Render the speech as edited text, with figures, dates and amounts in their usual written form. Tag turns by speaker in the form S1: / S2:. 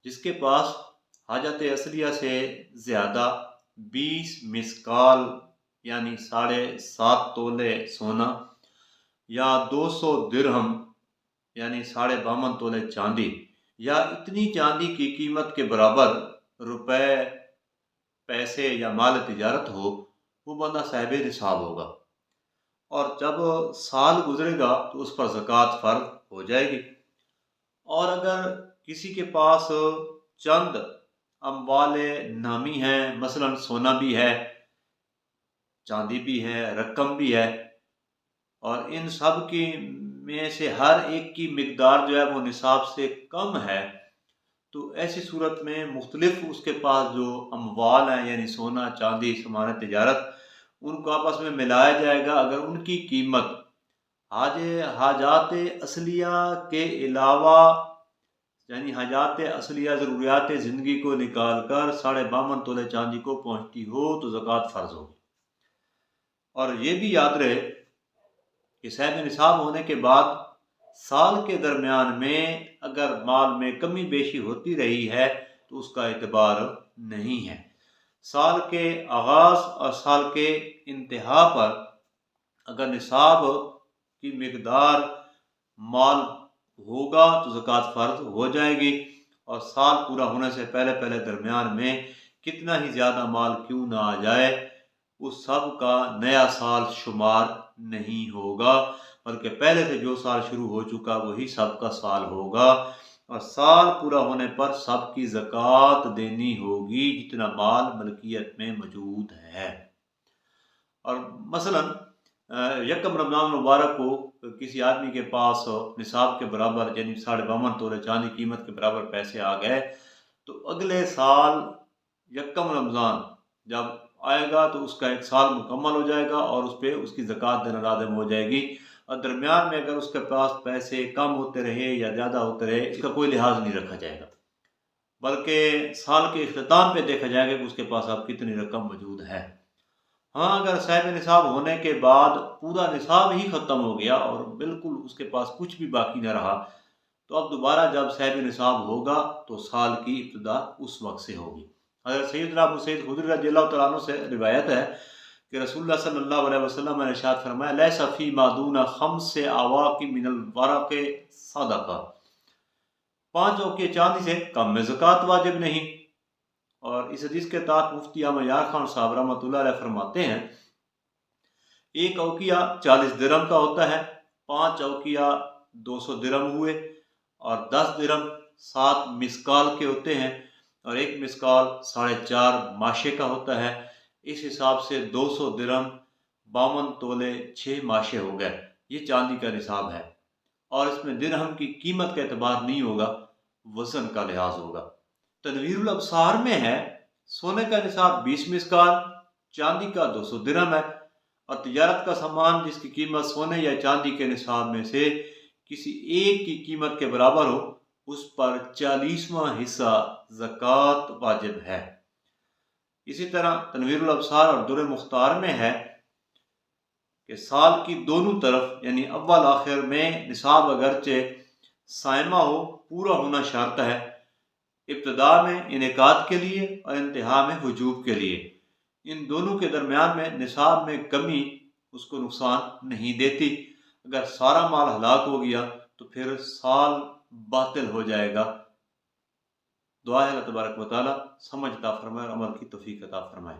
S1: جس کے پاس حاجت اصلیہ سے زیادہ 20 مسکال یعنی 7.5 تولے سونا یا 200 درہم یعنی 52.5 تولے چاندی یا اتنی چاندی کی قیمت کے برابر روپے پیسے یا مال تجارت ہو، وہ بندہ صاحب نصاب ہوگا، اور جب سال گزرے گا تو اس پر زکوٰۃ فرض ہو جائے گی۔ اور اگر کسی کے پاس چند اموال نامی ہیں، مثلا سونا بھی ہے، چاندی بھی ہے، رقم بھی ہے، اور ان سب کی میں سے ہر ایک کی مقدار جو ہے وہ نصاب سے کم ہے، تو ایسی صورت میں مختلف اس کے پاس جو اموال ہیں یعنی سونا، چاندی، سامان تجارت، ان کو آپس میں ملایا جائے گا۔ اگر ان کی قیمت حاجات اصلیہ کے علاوہ یعنی حاجات اصلیہ ضروریات زندگی کو نکال کر 52.5 تولے چاندی کو پہنچتی ہو تو زکوٰۃ فرض ہوگی۔ اور یہ بھی یاد رہے کہ صاحب نصاب ہونے کے بعد سال کے درمیان میں اگر مال میں کمی بیشی ہوتی رہی ہے تو اس کا اعتبار نہیں ہے۔ سال کے آغاز اور سال کے انتہا پر اگر نصاب کی مقدار مال ہوگا تو زکوٰۃ فرض ہو جائے گی، اور سال پورا ہونے سے پہلے درمیان میں کتنا ہی زیادہ مال کیوں نہ آ جائے، اس سب کا نیا سال شمار نہیں ہوگا، بلکہ پہلے سے جو سال شروع ہو چکا وہی سب کا سال ہوگا، اور سال پورا ہونے پر سب کی زکوٰۃ دینی ہوگی جتنا مال ملکیت میں موجود ہے۔ اور مثلا یکم رمضان المبارک کو کسی آدمی کے پاس نصاب کے برابر یعنی 52.5 تولے چاندی قیمت کے برابر پیسے آ گئے، تو اگلے سال یکم رمضان جب آئے گا تو اس کا ایک سال مکمل ہو جائے گا اور اس پہ اس کی زکوٰۃ دینا لازم ہو جائے گی۔ اور درمیان میں اگر اس کے پاس پیسے کم ہوتے رہے یا زیادہ ہوتے رہے، اس کا کوئی لحاظ نہیں رکھا جائے گا، بلکہ سال کے اختتام پہ دیکھا جائے گا کہ اس کے پاس اب کتنی رقم موجود ہے۔ ہاں، اگر صاحب نصاب ہونے کے بعد پورا نصاب ہی ختم ہو گیا اور بالکل اس کے پاس کچھ بھی باقی نہ رہا، تو اب دوبارہ جب صاحب نصاب ہوگا تو سال کی ابتدا اس وقت سے ہوگی۔ حضرت سیدنا ابو سعید خدری رضی اللہ تعالیٰ عنہ سے روایت ہے کہ رسول اللہ صلی اللہ علیہ وسلم نے ارشاد فرمایا، لیس فی ما دون 5 اواق من الورق صدقہ، 5 اوقیہ چاندی سے کم میں زکوٰۃ واجب نہیں۔ اور اس حدیث کے تحت مفتی احمد یار خان صاحب رحمۃ اللہ علیہ فرماتے ہیں، 1 اوقیہ 40 درہم کا ہوتا ہے، 5 اوقیہ 200 درہم ہوئے، اور 10 درہم 7 مسکال کے ہوتے ہیں، اور 1 مسکال 4.5 ماشے کا ہوتا ہے۔ اس حساب سے 200 درہم 52 تولے 6 ماشے ہو گئے۔ یہ چاندی کا نصاب ہے، اور اس میں درہم کی قیمت کا اعتبار نہیں ہوگا، وزن کا لحاظ ہوگا۔ تنویر الابصار میں ہے، سونے کا نصاب 20 مسکال، چاندی کا 200 درہم ہے، اور تجارت کا سامان جس کی قیمت سونے یا چاندی کے نصاب میں سے کسی ایک کی قیمت کے برابر ہو، اس پر 40واں حصہ زکوٰۃ واجب ہے۔ اسی طرح تنویر الابصار اور در مختار میں ہے کہ سال کی دونوں طرف یعنی اول آخر میں نصاب اگرچہ سائمہ ہو، پورا ہونا شرط ہے، ابتدا میں انعقاد کے لیے اور انتہا میں وجوب کے لیے۔ ان دونوں کے درمیان میں نصاب میں کمی اس کو نقصان نہیں دیتی۔ اگر سارا مال ہلاک ہو گیا تو پھر سال باطل ہو جائے گا۔ دعا ہے اللہ تبارک و تعالی سمجھ عطا فرمائے اور عمل کی توفیق عطا فرمائے۔